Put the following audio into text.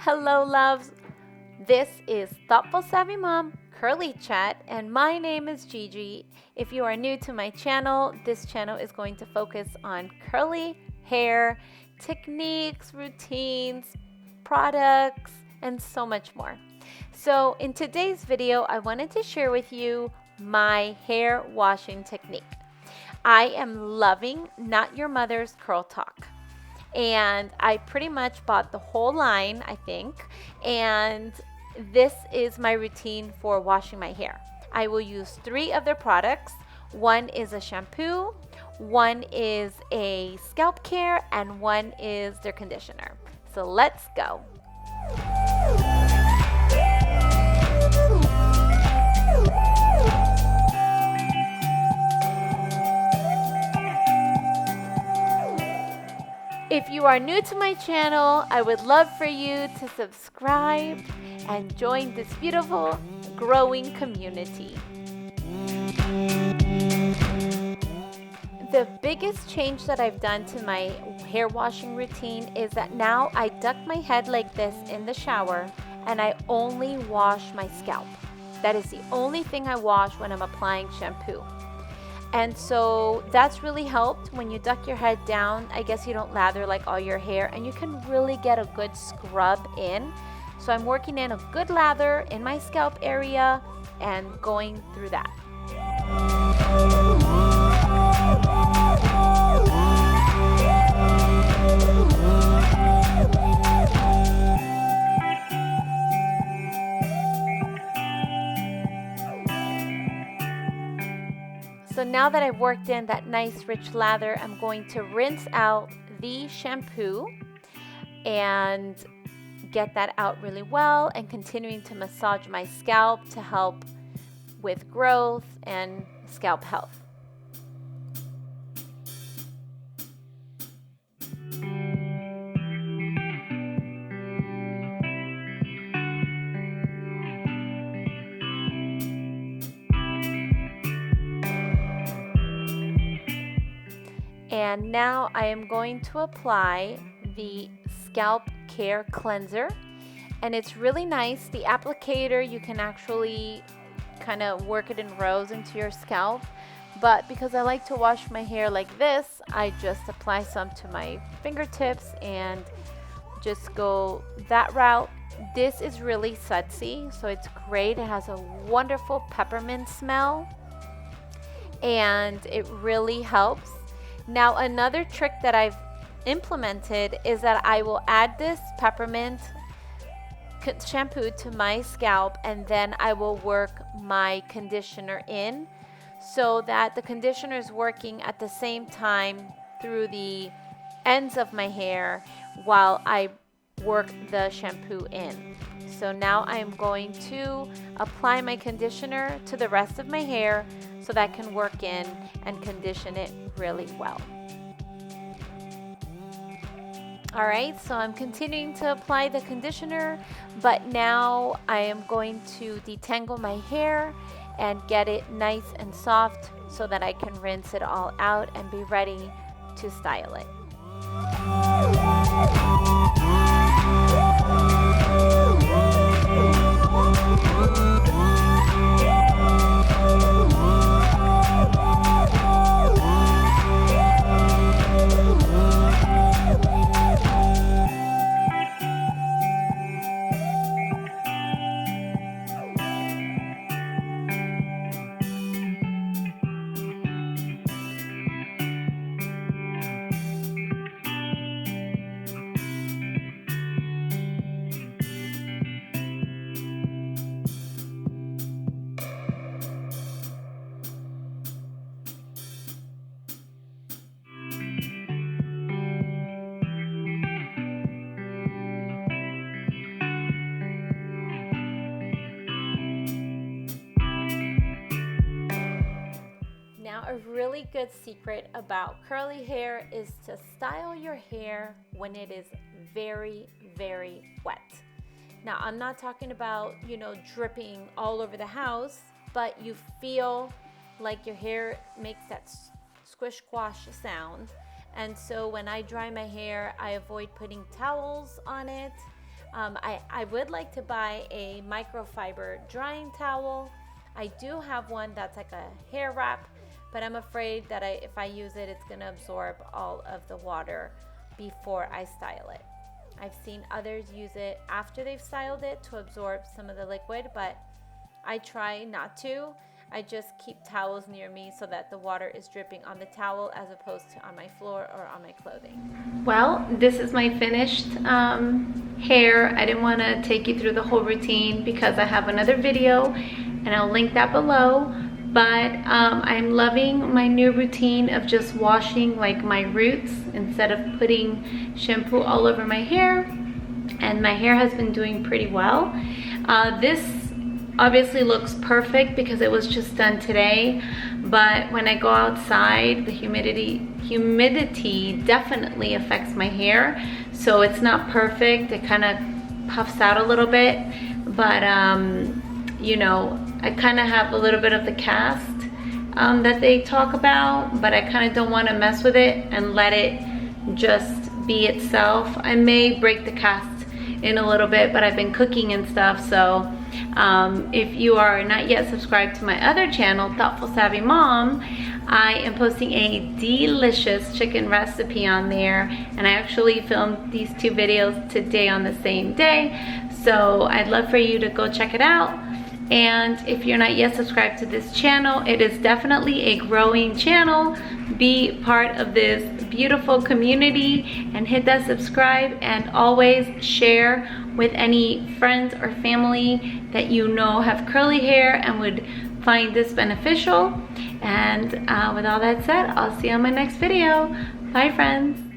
Hello, loves. This is Thoughtful Savvy Mom Curly Chat, and my name is Gigi. If you are new to my channel, this channel is going to focus on curly hair, techniques, routines, products, and so much more. So, in today's video, I wanted to share with you my hair washing technique. I am loving Not Your Mother's Curl Talk. And I pretty much bought the whole line, I think. And this is my routine for washing my hair. I will use 3 of their products. One is a shampoo, one is a scalp care, and one is their conditioner. So let's go. If you are new to my channel, I would love for you to subscribe and join this beautiful, growing community. The biggest change that I've done to my hair washing routine is that now I duck my head like this in the shower and I only wash my scalp. That is the only thing I wash when I'm applying shampoo. And so that's really helped. When you duck your head down, I guess you don't lather like all your hair, and you can really get a good scrub in. So I'm working in a good lather in my scalp area and going through that. So now that I've worked in that nice rich lather, I'm going to rinse out the shampoo and get that out really well, and continuing to massage my scalp to help with growth and scalp health. And now I am going to apply the Scalp Care Cleanser. And it's really nice. The applicator, you can actually kind of work it in rows into your scalp. But because I like to wash my hair like this, I just apply some to my fingertips and just go that route. This is really sudsy, so it's great. It has a wonderful peppermint smell, and it really helps. Now, another trick that I've implemented is that I will add this peppermint shampoo to my scalp, and then I will work my conditioner in so that the conditioner is working at the same time through the ends of my hair while I work the shampoo in. So now I am going to apply my conditioner to the rest of my hair so that I can work in and condition it really well. All right, so I'm continuing to apply the conditioner, but now I am going to detangle my hair and get it nice and soft so that I can rinse it all out and be ready to style it. Now, a really good secret about curly hair is to style your hair when it is very, very wet. Now, I'm not talking about, dripping all over the house, but you feel like your hair makes that squish squash sound. And so when I dry my hair, I avoid putting towels on it. I would like to buy a microfiber drying towel. I do have one that's like a hair wrap, but I'm afraid that if I use it, it's gonna absorb all of the water before I style it. I've seen others use it after they've styled it to absorb some of the liquid, but I try not to. I just keep towels near me so that the water is dripping on the towel as opposed to on my floor or on my clothing. Well, this is my finished hair. I didn't want to take you through the whole routine because I have another video and I'll link that below. But I'm loving my new routine of just washing like my roots instead of putting shampoo all over my hair, and my hair has been doing pretty well. This obviously looks perfect because it was just done today, but when I go outside, the humidity definitely affects my hair, so it's not perfect. It kind of puffs out a little bit, but you know, I kind of have a little bit of the cast that they talk about, but I kind of don't want to mess with it and let it just be itself. I may break the cast in a little bit, but I've been cooking and stuff, so if you are not yet subscribed to my other channel, Thoughtful Savvy Mom, I am posting a delicious chicken recipe on there, and I actually filmed these two videos today on the same day, so I'd love for you to go check it out. And if you're not yet subscribed to this channel, it is definitely a growing channel. Be part of this beautiful community and hit that subscribe, and always share with any friends or family that you know have curly hair and would find this beneficial. And with all that said, I'll see you on my next video. Bye, friends.